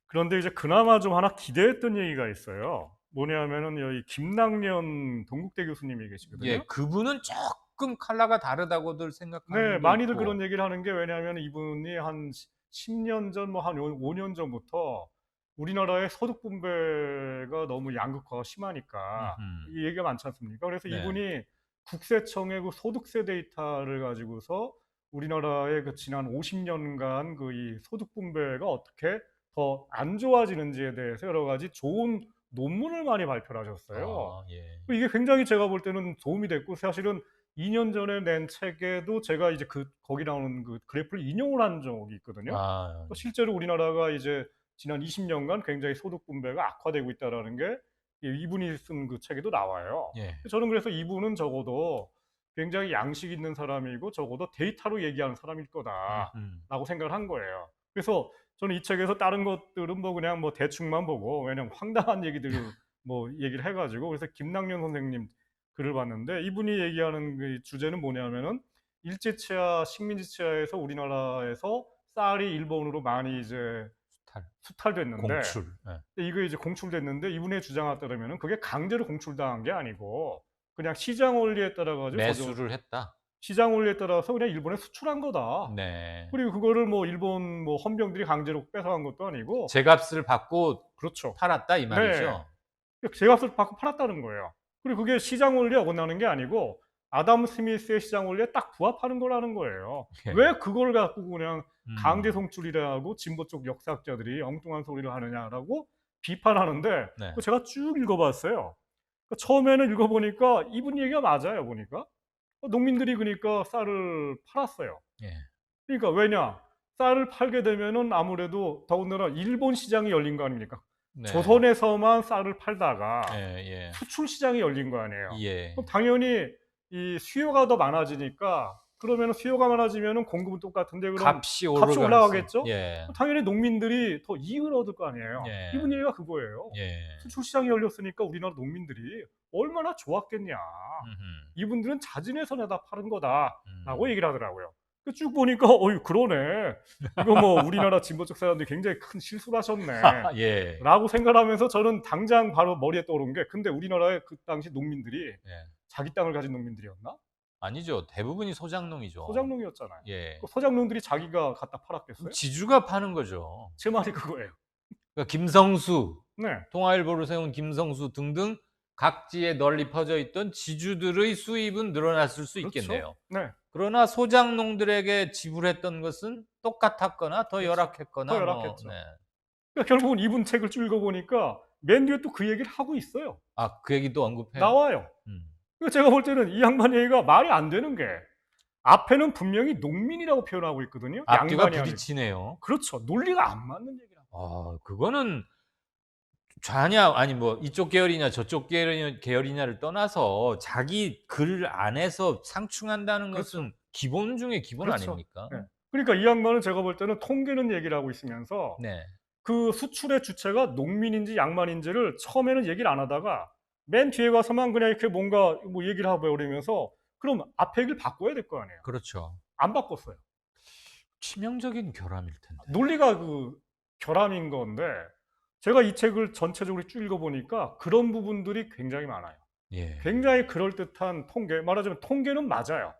Speaker 2: 그런데 이제 그나마 좀 하나 기대했던 얘기가 있어요. 뭐냐면은 여기 김낙년 동국대 교수님이
Speaker 1: 예.
Speaker 2: 계시거든요.
Speaker 1: 그분은 쪼끔 컬러가 다르다고들 생각하는
Speaker 2: 네,
Speaker 1: 분도
Speaker 2: 많이들
Speaker 1: 있고.
Speaker 2: 그런 얘기를 하는 게 왜냐하면 이분이 한 10년 전, 뭐 한 5년 전부터 우리나라의 소득 분배가 너무 양극화가 심하니까
Speaker 1: 음음.
Speaker 2: 이 얘기가 많지 않습니까? 그래서
Speaker 1: 네.
Speaker 2: 이분이 국세청의 그 소득세 데이터를 가지고서 우리나라의 그 지난 50년간 그 이 소득 분배가 어떻게 더 안 좋아지는지에 대해서 여러 가지 좋은 논문을 많이 발표를 하셨어요.
Speaker 1: 아 예.
Speaker 2: 이게 굉장히 제가 볼 때는 도움이 됐고 사실은 2년 전에 낸 책에도 제가 이제 거기 나오는 그 그래프를 인용을 한 적이 있거든요.
Speaker 1: 아
Speaker 2: 실제로 우리나라가 이제 지난 20년간 굉장히 소득 분배가 악화되고 있다라는 게 이분이 쓴 그 책에도 나와요.
Speaker 1: 예.
Speaker 2: 저는 그래서 이분은 적어도 굉장히 양식 있는 사람이고 적어도 데이터로 얘기하는 사람일
Speaker 1: 음음.
Speaker 2: 거다라고 생각을 한 거예요. 그래서 저는 이 책에서 다른 것들은 뭐 그냥 뭐 대충만 보고 왜냐면 황당한 얘기들을 뭐 얘기를 해가지고 그래서 김낙년 선생님 글을 봤는데 이분이 얘기하는 그 주제는 뭐냐면은 일제치하 식민지치하에서 우리나라에서 쌀이 일본으로 많이 이제
Speaker 1: 수탈.
Speaker 2: 수탈됐는데
Speaker 1: 공출. 예.
Speaker 2: 이거 이제 공출됐는데 이분의 주장에 따르면은 그게 강제로 공출당한 게 아니고 그냥 시장 원리에 따라 가지고
Speaker 1: 매수를 했다.
Speaker 2: 시장 원리에 따라서 그냥 일본에 수출한 거다.
Speaker 1: 네.
Speaker 2: 그리고 그거를 뭐 일본 뭐 헌병들이 강제로 뺏어간 것도 아니고
Speaker 1: 제값을 받고
Speaker 2: 그렇죠.
Speaker 1: 팔았다 이
Speaker 2: 네.
Speaker 1: 말이죠?
Speaker 2: 제값을 받고 팔았다는 거예요. 그리고 그게 시장 원리에 어긋나는 게 아니고 아담 스미스의 시장 원리에 딱 부합하는 거라는 거예요.
Speaker 1: 예.
Speaker 2: 왜 그걸 갖고 그냥 강제
Speaker 1: 음.
Speaker 2: 송출이라고 진보 쪽 역사학자들이 엉뚱한 소리를 하느냐라고 비판하는데
Speaker 1: 네.
Speaker 2: 제가 쭉 읽어봤어요. 처음에는 읽어보니까 이분 얘기가 맞아요. 보니까 농민들이 그러니까 쌀을 팔았어요.
Speaker 1: 예.
Speaker 2: 그러니까 왜냐? 쌀을 팔게 되면은 아무래도 더군다나 일본 시장이 열린 거 아닙니까?
Speaker 1: 네.
Speaker 2: 조선에서만 쌀을 팔다가
Speaker 1: 예예.
Speaker 2: 수출 시장이 열린 거 아니에요.
Speaker 1: 예.
Speaker 2: 그럼 당연히 이 수요가 더 많아지니까 그러면 수요가 많아지면은 공급은 똑같은데 그럼
Speaker 1: 값이
Speaker 2: 값이 올라가겠죠?
Speaker 1: 예.
Speaker 2: 당연히 농민들이 더 이익을 얻을 거 아니에요.
Speaker 1: 예.
Speaker 2: 이분 얘기가 그거예요.
Speaker 1: 예.
Speaker 2: 수출 시장이 열렸으니까 우리나라 농민들이 얼마나 좋았겠냐.
Speaker 1: 음음.
Speaker 2: 이분들은 자진해서 내다 파는 거다라고
Speaker 1: 음.
Speaker 2: 얘기를 하더라고요. 쭉 보니까 어이 그러네. 이거 뭐 우리나라 진보적 사람들이 굉장히 큰 실수를 하셨네.
Speaker 1: 예.
Speaker 2: 라고 생각하면서 저는 당장 바로 머리에 떠오른 게 근데 우리나라의 그 당시 농민들이
Speaker 1: 예.
Speaker 2: 자기 땅을 가진 농민들이었나?
Speaker 1: 아니죠. 대부분이 소작농이죠.
Speaker 2: 소작농이었잖아요.
Speaker 1: 예.
Speaker 2: 그 소작농들이 자기가 갖다 팔았겠어요?
Speaker 1: 지주가 파는 거죠.
Speaker 2: 제 말이 그거예요.
Speaker 1: 그러니까 김성수,
Speaker 2: 네.
Speaker 1: 통화일보를 세운 김성수 등등 각지에 널리 퍼져 있던 지주들의 수입은 늘어났을 수
Speaker 2: 그렇죠.
Speaker 1: 있겠네요.
Speaker 2: 네.
Speaker 1: 그러나 소작농들에게 지불했던 것은 똑같았거나 더
Speaker 2: 그렇죠.
Speaker 1: 열악했거나
Speaker 2: 더
Speaker 1: 뭐
Speaker 2: 열악했죠.
Speaker 1: 네.
Speaker 2: 그러니까 결국은 이분 책을 쭉 읽어보니까 맨 뒤에 또 그 얘기를 하고 있어요.
Speaker 1: 아, 그 얘기도 언급해요?
Speaker 2: 나와요.
Speaker 1: 음.
Speaker 2: 그러니까 제가 볼 때는 이 양반 얘기가 말이 안 되는 게 앞에는 분명히 농민이라고 표현하고 있거든요.
Speaker 1: 앞뒤가
Speaker 2: 양반이 아니고.
Speaker 1: 부딪히네요.
Speaker 2: 그렇죠. 논리가 안 맞는 얘기라고.
Speaker 1: 그거는 좌냐 아니 뭐 이쪽 계열이냐 저쪽 계열이냐를 떠나서 자기 글 안에서 상충한다는
Speaker 2: 그렇죠.
Speaker 1: 것은 기본 중에 기본
Speaker 2: 그렇죠.
Speaker 1: 아닙니까?
Speaker 2: 네. 그러니까 이 양반은 제가 볼 때는 통계는 얘기를 하고 있으면서
Speaker 1: 네.
Speaker 2: 그 수출의 주체가 농민인지 양반인지를 처음에는 얘기를 안 하다가 맨 뒤에 가서만 그냥 이렇게 뭔가 뭐 얘기를 하고 버리면서 그럼 앞에 얘기를 바꿔야 될 거 아니에요.
Speaker 1: 그렇죠.
Speaker 2: 안 바꿨어요.
Speaker 1: 치명적인 결함일 텐데.
Speaker 2: 논리가 그 결함인 건데 제가 이 책을 전체적으로 쭉 읽어보니까 그런 부분들이 굉장히 많아요.
Speaker 1: 예.
Speaker 2: 굉장히 그럴듯한 통계, 말하자면 통계는 맞아요.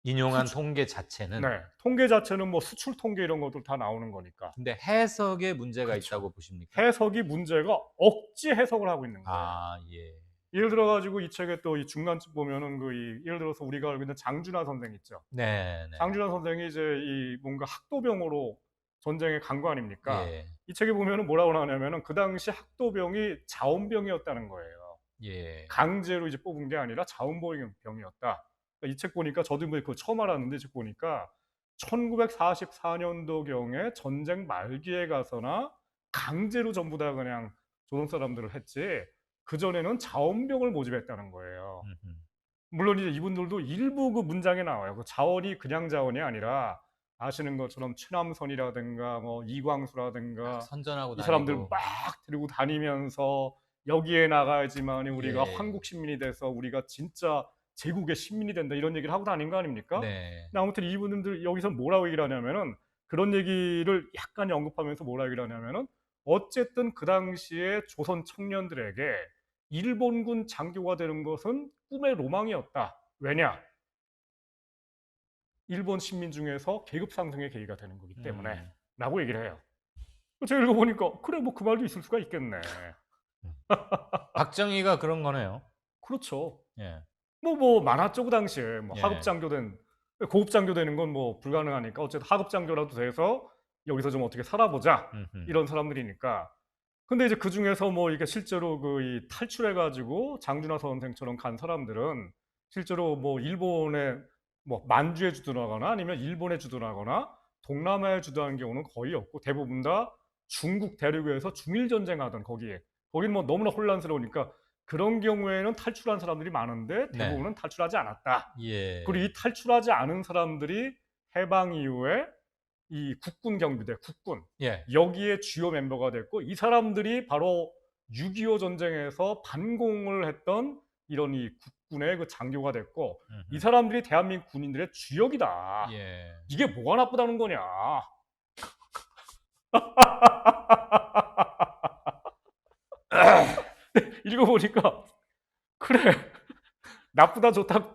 Speaker 1: 인용한
Speaker 2: 수출,
Speaker 1: 통계 자체는.
Speaker 2: 네, 통계 자체는 뭐 수출 통계 이런 것들 다 나오는 거니까.
Speaker 1: 근데 해석에 문제가
Speaker 2: 그렇죠.
Speaker 1: 있다고 보십니까?
Speaker 2: 해석이 문제가 억지 해석을 하고 있는 거예요.
Speaker 1: 아, 예.
Speaker 2: 예를 들어 가지고 이 책에 또 이 중간쯤 보면은 예를 들어서 우리가 알고 있는 장준하 선생 있죠.
Speaker 1: 네네.
Speaker 2: 장준하 선생이 이제 이 뭔가 학도병으로 전쟁에 간 거 아닙니까?
Speaker 1: 예.
Speaker 2: 이 책에 보면은 뭐라고 나오냐면은 그 당시 학도병이 자원병이었다는 거예요.
Speaker 1: 예.
Speaker 2: 강제로 이제 뽑은 게 아니라 자원병이었다. 이 책 보니까 저도 뭐 그거 처음 알았는데, 이 책 보니까 1944년도경에 전쟁 말기에 가서나 강제로 전부 다 그냥 조선 사람들을 했지, 그전에는 자원병을 모집했다는 거예요.
Speaker 1: 음음.
Speaker 2: 물론 이제 이분들도 일부 그 문장에 나와요. 그 자원이 그냥 자원이 아니라 아시는 것처럼 최남선이라든가 뭐
Speaker 1: 막
Speaker 2: 이광수라든가
Speaker 1: 선전하고
Speaker 2: 이 사람들
Speaker 1: 다니고.
Speaker 2: 막 데리고 다니면서 여기에 나가야지만 우리가
Speaker 1: 예.
Speaker 2: 한국 시민이 돼서 우리가 진짜 제국의 시민이 된다, 이런 얘기를 하고 다닌 거 아닙니까?
Speaker 1: 네.
Speaker 2: 근데 아무튼 이분들 여기서 뭐라고 얘기를 하냐면은, 그런 얘기를 약간 언급하면서 뭐라고 얘기를 하냐면은, 어쨌든 그 당시에 조선 청년들에게 일본군 장교가 되는 것은 꿈의 로망이었다. 왜냐? 일본 시민 중에서 계급 상승의 계기가 되는 거기 때문에.
Speaker 1: 음.
Speaker 2: 라고 얘기를 해요. 제가 읽어보니까 그래, 뭐 그 말도 있을 수가 있겠네.
Speaker 1: 음. 박정희가 그런 거네요.
Speaker 2: 그렇죠.
Speaker 1: 예.
Speaker 2: 뭐 많았죠 그 당시에. 뭐 하급
Speaker 1: 예.
Speaker 2: 장교된, 고급 장교 되는 건 뭐 불가능하니까 어쨌든 하급 장교라도 돼서 여기서 좀 어떻게 살아보자,
Speaker 1: 음음.
Speaker 2: 이런 사람들이니까. 근데 이제 그 중에서 뭐 이게 실제로 이 탈출해 가지고 장준하 선생처럼 간 사람들은 실제로 뭐 일본에 뭐 만주에 주둔하거나 아니면 일본에 주둔하거나 동남아에 주둔하는 경우는 거의 없고, 대부분 다 중국 대륙에서 중일 전쟁하던 거기에, 거기는 뭐 너무나 혼란스러우니까 그런 경우에는 탈출한 사람들이 많은데
Speaker 1: 네.
Speaker 2: 대부분은 탈출하지 않았다. 그리고
Speaker 1: 예.
Speaker 2: 이 탈출하지 않은 사람들이 해방 이후에 이 국군 경비대, 국군,
Speaker 1: 예.
Speaker 2: 여기에 주요 멤버가 됐고, 이 사람들이 바로 6.25 전쟁에서 반공을 했던 이런 이 국군의 그 장교가 됐고, 이
Speaker 1: 음음.
Speaker 2: 사람들이 대한민국 군인들의 주역이다.
Speaker 1: 예.
Speaker 2: 이게 뭐가 나쁘다는 거냐? 읽어보니까 그래, 나쁘다 좋다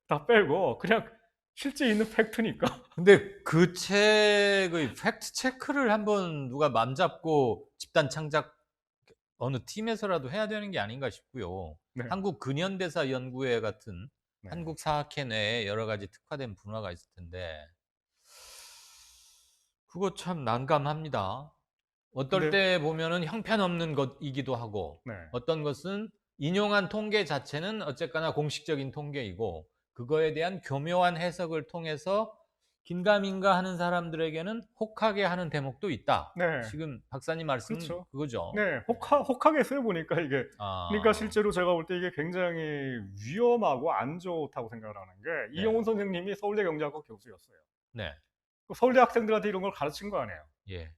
Speaker 2: 다 빼고 그냥 실제 있는 팩트니까.
Speaker 1: 근데 그 책의 팩트 체크를 한번 누가 맘 잡고 집단 창작 어느 팀에서라도 해야 되는 게 아닌가 싶고요.
Speaker 2: 네,
Speaker 1: 한국 근현대사 연구회 같은
Speaker 2: 네.
Speaker 1: 한국 사학회 내에 여러 가지 특화된 분야가 있을 텐데 그거 참 난감합니다. 어떨
Speaker 2: 근데
Speaker 1: 때 보면은 형편없는 것이기도 하고
Speaker 2: 네,
Speaker 1: 어떤 것은 인용한 통계 자체는 어쨌거나 공식적인 통계이고 그거에 대한 교묘한 해석을 통해서 긴가민가 하는 사람들에게는 혹하게 하는 대목도 있다.
Speaker 2: 네,
Speaker 1: 지금 박사님 말씀은
Speaker 2: 그렇죠.
Speaker 1: 그거죠.
Speaker 2: 네,
Speaker 1: 네.
Speaker 2: 혹하게 써 보니까 이게, 그러니까
Speaker 1: 아.
Speaker 2: 실제로 제가 볼 때 이게 굉장히 위험하고 안 좋다고 생각을 하는 게,
Speaker 1: 네.
Speaker 2: 이영훈 선생님이 서울대 경제학과 교수였어요.
Speaker 1: 네.
Speaker 2: 그 서울대 학생들한테 이런 걸 가르친 거 아니에요.
Speaker 1: 예.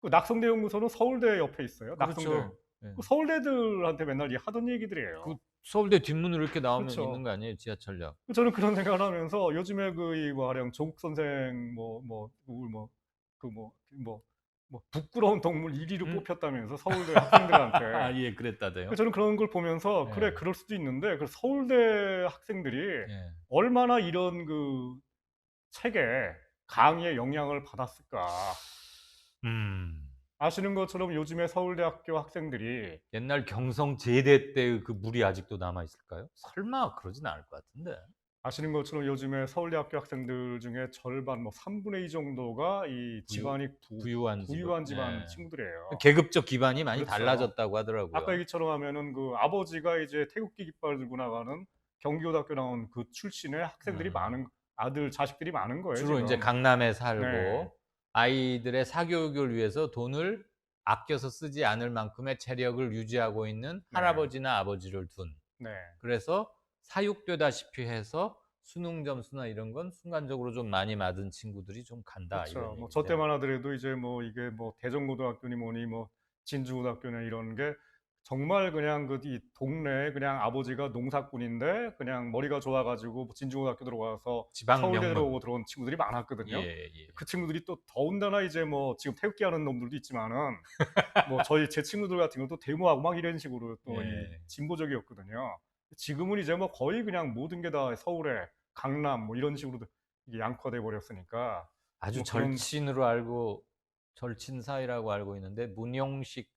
Speaker 2: 그 낙성대 연구소는 서울대 옆에 있어요. 낙성대.
Speaker 1: 그렇죠. 예.
Speaker 2: 그 서울대들한테 맨날 하던
Speaker 1: 그
Speaker 2: 얘기들이에요.
Speaker 1: 서울대 뒷문으로 이렇게 나오면 있는
Speaker 2: 그렇죠.
Speaker 1: 거 아니에요, 지하철역.
Speaker 2: 저는 그런 생각을 하면서 요즘에 뭐 하령 조국 선생 뭐 부끄러운 동물 1위로
Speaker 1: 음.
Speaker 2: 뽑혔다면서 서울대 학생들한테.
Speaker 1: 예, 그랬다대요.
Speaker 2: 저는 그런 걸 보면서 그래,
Speaker 1: 예.
Speaker 2: 그럴 수도 있는데 그 서울대 학생들이
Speaker 1: 예.
Speaker 2: 얼마나 이런 그 책에 강의의 영향을 받았을까.
Speaker 1: 음.
Speaker 2: 아시는 것처럼 요즘에 서울대학교 학생들이,
Speaker 1: 옛날 경성 제대 때의 그 물이 아직도 남아 있을까요? 설마 그러진 않을 것 같은데.
Speaker 2: 아시는 것처럼 요즘에 서울대학교 학생들 중에 절반, 뭐 3분의 2 정도가 이
Speaker 1: 부유
Speaker 2: 집안이
Speaker 1: 부유한 집안.
Speaker 2: 부유한 집안
Speaker 1: 예.
Speaker 2: 친구들이에요.
Speaker 1: 계급적 기반이 많이
Speaker 2: 그렇죠.
Speaker 1: 달라졌다고
Speaker 2: 아까
Speaker 1: 하더라고요.
Speaker 2: 얘기처럼 하면은 그 아버지가 이제 태극기 깃발 들고 나가는 경기고등학교 나온 그 출신의 학생들이
Speaker 1: 음.
Speaker 2: 많은, 아들 자식들이 많은 거예요
Speaker 1: 주로 인제
Speaker 2: 지금.
Speaker 1: 강남에
Speaker 2: 네,
Speaker 1: 살고 아이들의 사교육을 위해서 돈을 아껴서 쓰지 않을 만큼의 체력을 유지하고 있는
Speaker 2: 네,
Speaker 1: 할아버지나 아버지를 둔.
Speaker 2: 네.
Speaker 1: 그래서 사육되다시피 해서 수능 점수나 이런 건 순간적으로 좀 많이 맞은 친구들이 좀 간다 이런
Speaker 2: 그렇죠. 뭐 저
Speaker 1: 얘긴데.
Speaker 2: 때만 하더라도 이제 뭐 이게 뭐 대전고등학교니 뭐니 뭐 진주고등학교나 이런 게 정말 그냥 그 이 동네에 그냥 아버지가 농사꾼인데 그냥 머리가 좋아가지고 뭐 진주고등학교 들어가서
Speaker 1: 지방
Speaker 2: 서울대
Speaker 1: 명문.
Speaker 2: 들어오고 들어온 친구들이 많았거든요.
Speaker 1: 예예.
Speaker 2: 그 친구들이 또 더군다나 이제 뭐 지금 태극기 하는 놈들도 있지만은 뭐 제 친구들 같은 경우도 데모하고 막 이런 식으로 또 이
Speaker 1: 예.
Speaker 2: 진보적이었거든요. 지금은 이제 뭐 거의 그냥 모든 게 다 서울에 강남 뭐 이런 식으로 이게 양화돼 버렸으니까
Speaker 1: 아주
Speaker 2: 뭐 그런
Speaker 1: 절친 사이라고 알고 있는데 문용식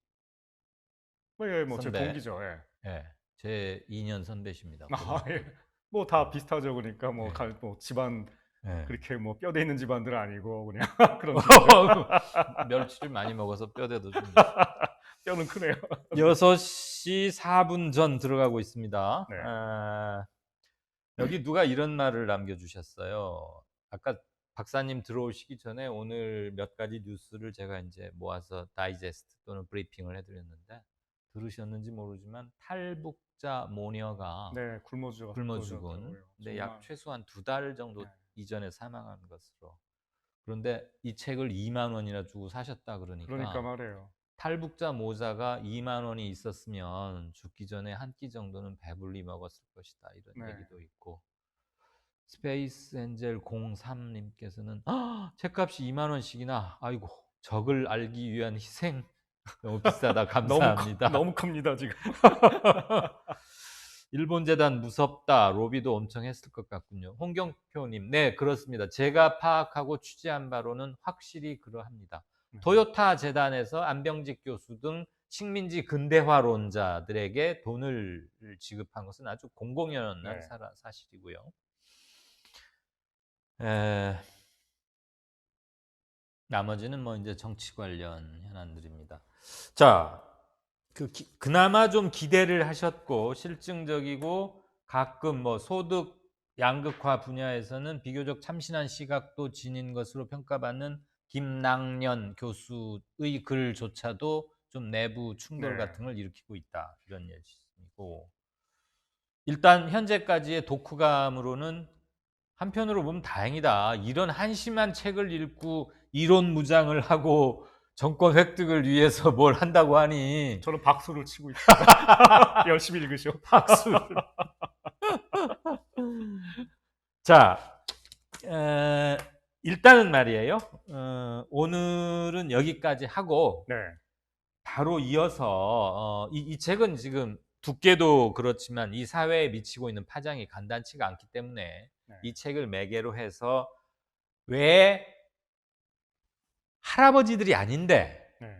Speaker 2: 예, 뭐 제
Speaker 1: 선배,
Speaker 2: 동기죠. 예.
Speaker 1: 예, 제 2년 선배십니다.
Speaker 2: 아, 예.
Speaker 1: 고등학교.
Speaker 2: 뭐
Speaker 1: 예,
Speaker 2: 다 비슷하죠. 그러니까 뭐,
Speaker 1: 예,
Speaker 2: 뭐 집안
Speaker 1: 예.
Speaker 2: 그렇게 뭐 뼈대 있는 집안들은 아니고 그냥 그런 식이죠.
Speaker 1: 멸치를 많이 먹어서 뼈대도 좀 있어.
Speaker 2: 뼈는 크네요.
Speaker 1: 6시 4분 전 들어가고 있습니다.
Speaker 2: 네.
Speaker 1: 여기 누가 이런 말을 남겨주셨어요. 아까 박사님 들어오시기 전에 오늘 몇 가지 뉴스를 제가 이제 모아서 다이제스트 또는 브리핑을 해드렸는데 들으셨는지 모르지만 탈북자 모녀가
Speaker 2: 네,
Speaker 1: 굶어 죽은,
Speaker 2: 죽어졌더라고요.
Speaker 1: 근데 약
Speaker 2: 정말.
Speaker 1: 최소한 2달 정도
Speaker 2: 네.
Speaker 1: 이전에 사망한 것으로. 그런데 이 책을 2만 원이나 주고 사셨다
Speaker 2: 그러니까
Speaker 1: 그러니까
Speaker 2: 말이에요.
Speaker 1: 탈북자 모자가 2만 원이 있었으면 죽기 전에 한 끼 정도는 배불리 먹었을 것이다. 이런
Speaker 2: 네.
Speaker 1: 얘기도 있고. 스페이스 엔젤 03님께서는 책값이 2만 원씩이나. 아이고, 적을 알기 위한 희생. 너무 비싸다. 감사합니다.
Speaker 2: 너무 큽니다, 지금.
Speaker 1: 일본 재단 무섭다. 로비도 엄청 했을 것 같군요. 홍경표님, 네, 그렇습니다. 제가 파악하고 취재한 바로는 확실히 그러합니다.
Speaker 2: 네.
Speaker 1: 토요타 재단에서 안병직 교수 등 식민지 근대화론자들에게 돈을 지급한 것은 아주 공공연한
Speaker 2: 네.
Speaker 1: 사실이고요. 에, 나머지는 뭐 이제 정치 관련 현안들입니다. 자, 그나마 좀 기대를 하셨고 실증적이고 가끔 뭐 소득 양극화 분야에서는 비교적 참신한 시각도 지닌 것으로 평가받는 김낭년 교수의 글조차도 좀 내부 충돌
Speaker 2: 네.
Speaker 1: 같은 걸 일으키고 있다. 이런 얘기고. 일단 현재까지의 독후감으로는 한편으로 보면 다행이다. 이런 한심한 책을 읽고 이론 무장을 하고 정권 획득을 위해서 뭘 한다고 하니
Speaker 2: 저는 박수를 치고 있습니다. 열심히 읽으시오.
Speaker 1: 박수를. 자, 일단은 말이에요. 오늘은 여기까지 하고
Speaker 2: 네.
Speaker 1: 바로 이어서 이 책은 지금 두께도 그렇지만 이 사회에 미치고 있는 파장이 간단치가 않기 때문에
Speaker 2: 네.
Speaker 1: 이 책을 매개로 해서 왜 할아버지들이 아닌데
Speaker 2: 네.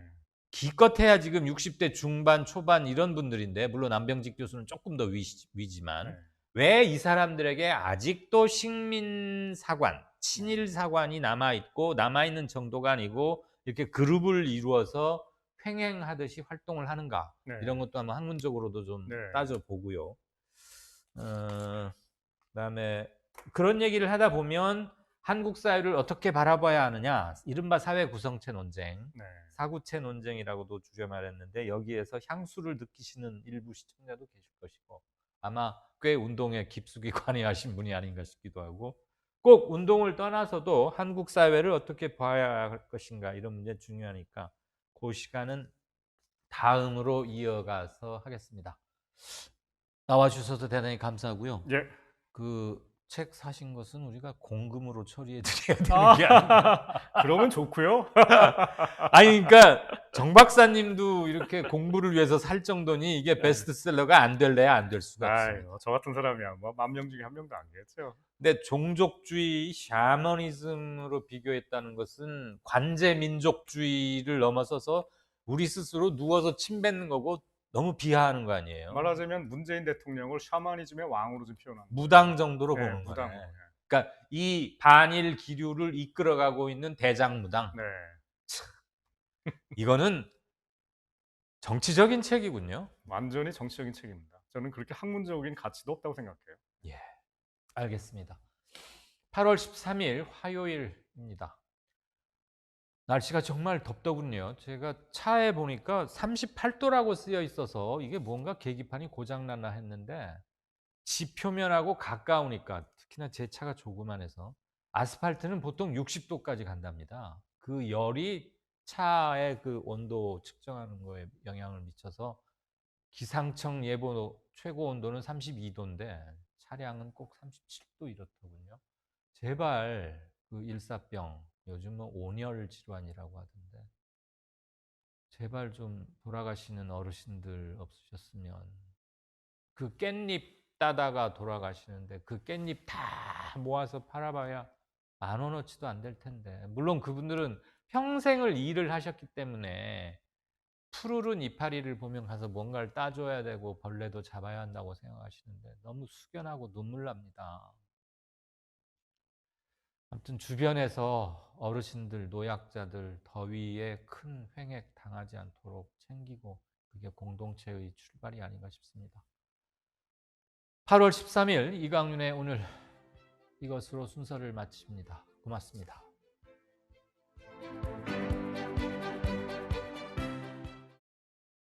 Speaker 1: 기껏해야 지금 60대 중반 초반 이런 분들인데 물론 안병직 교수는 조금 더
Speaker 2: 네.
Speaker 1: 위지만 왜 이 사람들에게 아직도 식민사관,
Speaker 2: 네.
Speaker 1: 친일사관이 남아있고 남아있는 정도가 아니고 이렇게 그룹을 이루어서 횡행하듯이 활동을 하는가
Speaker 2: 네.
Speaker 1: 이런 것도 한번 학문적으로도 좀
Speaker 2: 네.
Speaker 1: 따져보고요. 그다음에 그런 얘기를 하다 보면 한국 사회를 어떻게 바라봐야 하느냐, 이른바 사회 구성체 논쟁,
Speaker 2: 네.
Speaker 1: 사구체 논쟁이라고도 줄여 말했는데 여기에서 향수를 느끼시는 일부 시청자도 계실 것이고 아마 꽤 운동에 깊숙이 관여하신 분이 아닌가 싶기도 하고 꼭 운동을 떠나서도 한국 사회를 어떻게 봐야 할 것인가 이런 문제 중요하니까 그 시간은 다음으로 이어가서 하겠습니다. 나와주셔서 대단히 감사하고요.
Speaker 2: 예.
Speaker 1: 그 책 사신 것은 우리가 공금으로 처리해 드려야 되는 게 아닌가.
Speaker 2: 그러면 좋고요.
Speaker 1: 아니 그러니까 정 박사님도 이렇게 공부를 위해서 살 정도니 이게
Speaker 2: 네.
Speaker 1: 베스트셀러가 안 될래야 안 될 수가 없습니다.
Speaker 2: 아유, 저 같은 사람이야 뭐 10,000명 중에 1명도 아니겠죠.
Speaker 1: 근데 종족주의, 샤머니즘으로 비교했다는 것은 관제 민족주의를 넘어서서 우리 스스로 누워서 침 뱉는 거고 너무 비하하는 거 아니에요.
Speaker 2: 말하자면 문재인 대통령을 샤머니즘의 왕으로 좀 표현한 거예요.
Speaker 1: 무당 정도로
Speaker 2: 네,
Speaker 1: 보는 거네.
Speaker 2: 무당으로.
Speaker 1: 그러니까 이 반일 기류를 이끌어가고 있는 대장무당.
Speaker 2: 네.
Speaker 1: 이거는 정치적인 책이군요.
Speaker 2: 완전히 정치적인 책입니다. 저는 그렇게 학문적인 가치도 없다고 생각해요.
Speaker 1: 예, 알겠습니다. 8월 13일 화요일입니다. 날씨가 정말 덥더군요. 제가 차에 보니까 38도라고 쓰여 있어서 이게 뭔가 계기판이 고장났나 했는데 지표면하고 가까우니까 특히나 제 차가 조그만해서 아스팔트는 보통 60도까지 간답니다. 그 열이 차의 그 온도 측정하는 거에 영향을 미쳐서 기상청 예보 최고 온도는 32도인데 차량은 꼭 37도 이렇더군요. 제발 그 일사병 요즘 뭐 온열 질환이라고 하던데 제발 좀 돌아가시는 어르신들 없으셨으면 그 깻잎 따다가 돌아가시는데 그 깻잎 다 모아서 팔아봐야 10,000원어치도 안 될 텐데. 물론 그분들은 평생을 일을 하셨기 때문에 푸르른 이파리를 보면 가서 뭔가를 따줘야 되고 벌레도 잡아야 한다고 생각하시는데 너무 숙연하고 눈물 납니다. 아무튼 주변에서 어르신들, 노약자들 더위에 큰 횡액 당하지 않도록 챙기고 그게 공동체의 출발이 아닌가 싶습니다. 8월 13일 이강윤의 오늘 이것으로 순서를 마칩니다. 고맙습니다.